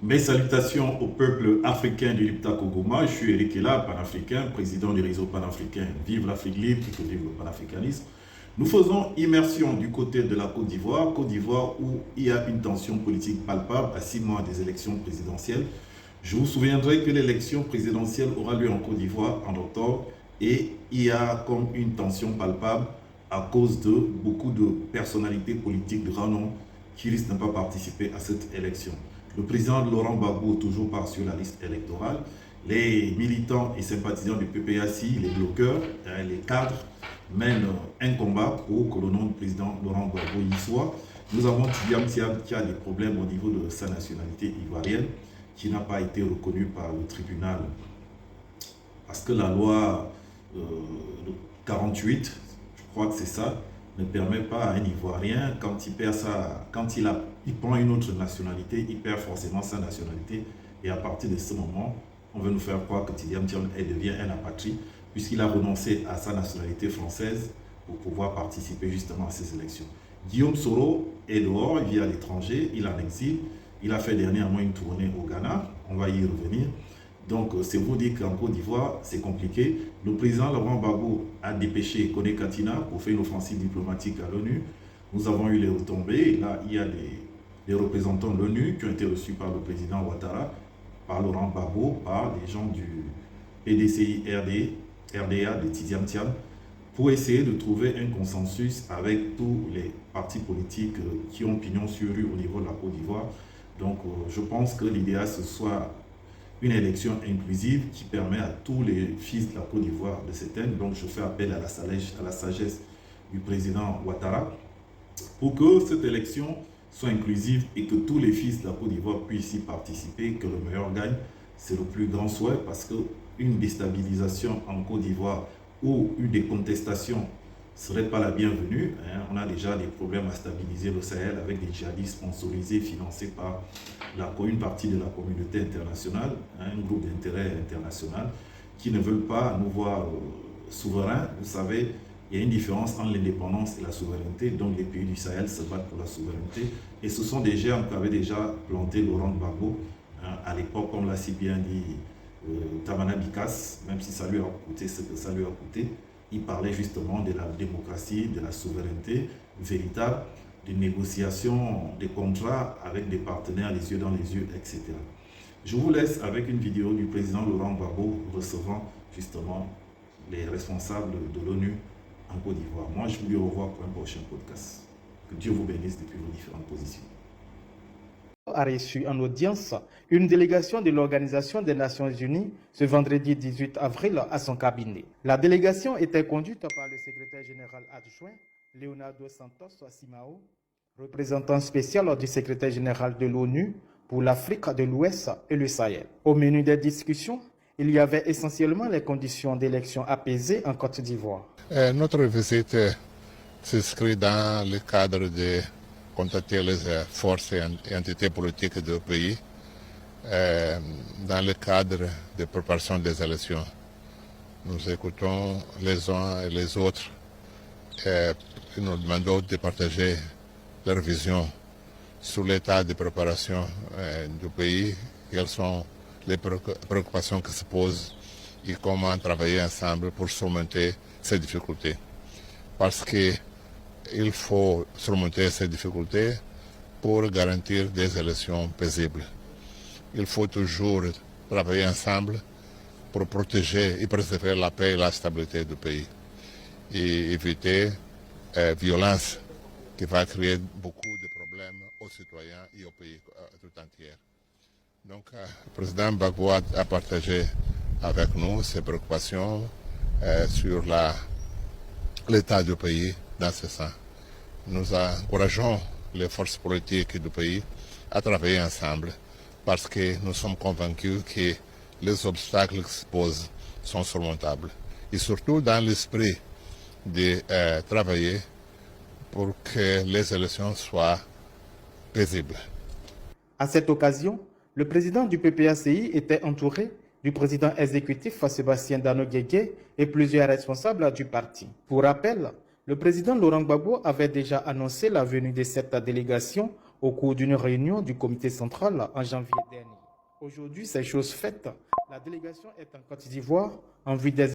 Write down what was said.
Mes salutations au peuple africain du Liptako-Goma. Je suis Eric Ella, panafricain, président du réseau panafricain Vive l'Afrique libre, qui vive le panafricanisme. Nous faisons immersion du côté de la Côte d'Ivoire où il y a une tension politique palpable à 6 mois des élections présidentielles. Je vous souviendrai que l'élection présidentielle aura lieu en Côte d'Ivoire en octobre et il y a comme une tension palpable à cause de beaucoup de personnalités politiques de grand nom qui risquent de ne pas participer à cette élection. Le président Laurent Gbagbo toujours part sur la liste électorale. Les militants et sympathisants du PPACI, les bloqueurs, les cadres mènent un combat pour que le nom du président Laurent Gbagbo y soit. Nous avons Tidiam Thiam qui a des problèmes au niveau de sa nationalité ivoirienne, qui n'a pas été reconnue par le tribunal parce que la loi 48, je crois que c'est ça, ne permet pas à un Ivoirien, quand il perd il prend une autre nationalité, il perd forcément sa nationalité. Et à partir de ce moment, on veut nous faire croire que Tidiam Thiam devient un apatride, puisqu'il a renoncé à sa nationalité française pour pouvoir participer justement à ces élections. Guillaume Soro est dehors, il vit à l'étranger, il est en exil. Il a fait dernièrement une tournée au Ghana, on va y revenir. Donc, c'est vous dire qu'en Côte d'Ivoire, c'est compliqué. Le président Laurent Gbagbo a dépêché Kone Katina pour faire une offensive diplomatique à l'ONU. Nous avons eu les retombées. Là, il y a des représentants de l'ONU qui ont été reçus par le président Ouattara, par Laurent Gbagbo, par des gens du PDCI RDA de Tidiam Thiam, pour essayer de trouver un consensus avec tous les partis politiques qui ont pignon sur rue au niveau de la Côte d'Ivoire. Donc, je pense que l'idéal, ce soit une élection inclusive qui permet à tous les fils de la Côte d'Ivoire de s'éteindre. Donc, je fais appel à la sagesse du président Ouattara pour que cette élection soit inclusive et que tous les fils de la Côte d'Ivoire puissent y participer, que le meilleur gagne. C'est le plus grand souhait parce qu'une déstabilisation en Côte d'Ivoire ou une décontestation ne serait pas la bienvenue. On a déjà des problèmes à stabiliser le Sahel avec des djihadistes sponsorisés, financés par une partie de la communauté internationale, un groupe d'intérêt international, qui ne veulent pas nous voir souverains. Vous savez, il y a une différence entre l'indépendance et la souveraineté. Donc les pays du Sahel se battent pour la souveraineté. Et ce sont des germes qu'avait déjà planté Laurent Gbagbo à l'époque, comme l'a si bien dit Tamana Bikas, même si ça lui a coûté ce que ça lui a coûté. Il parlait justement de la démocratie, de la souveraineté véritable, de négociation, des contrats avec des partenaires les yeux dans les yeux, etc. Je vous laisse avec une vidéo du président Laurent Gbagbo recevant justement les responsables de l'ONU en Côte d'Ivoire. Moi, je vous dis au revoir pour un prochain podcast. Que Dieu vous bénisse depuis vos différentes positions. A reçu en audience une délégation de l'Organisation des Nations Unies ce vendredi 18 avril à son cabinet. La délégation était conduite par le secrétaire général adjoint Leonardo Santos Simao, représentant spécial du secrétaire général de l'ONU pour l'Afrique de l'Ouest et le Sahel. Au menu des discussions, il y avait essentiellement les conditions d'élection apaisées en Côte d'Ivoire. Notre visite s'inscrit dans le cadre de contacter les forces et entités politiques du pays dans le cadre de préparation des élections. Nous écoutons les uns et les autres et nous demandons de partager leur vision sur l'état de préparation du pays, quelles sont les préoccupations qui se posent et comment travailler ensemble pour surmonter ces difficultés. Parce qu'il faut surmonter ces difficultés pour garantir des élections paisibles. Il faut toujours travailler ensemble pour protéger et préserver la paix et la stabilité du pays et éviter violence qui va créer beaucoup de problèmes aux citoyens et au pays tout entier. Donc, le président Gbagbo a partagé avec nous ses préoccupations sur l'état du pays dans ce sens. Nous encourageons les forces politiques du pays à travailler ensemble parce que nous sommes convaincus que les obstacles qui se posent sont surmontables. Et surtout dans l'esprit de travailler pour que les élections soient paisibles. À cette occasion, le président du PPACI était entouré du président exécutif Sébastien Dano Guégué et plusieurs responsables du parti. Pour rappel, le président Laurent Gbagbo avait déjà annoncé la venue de cette délégation au cours d'une réunion du comité central en janvier dernier. Aujourd'hui, c'est chose faite. La délégation est en Côte d'Ivoire en vue des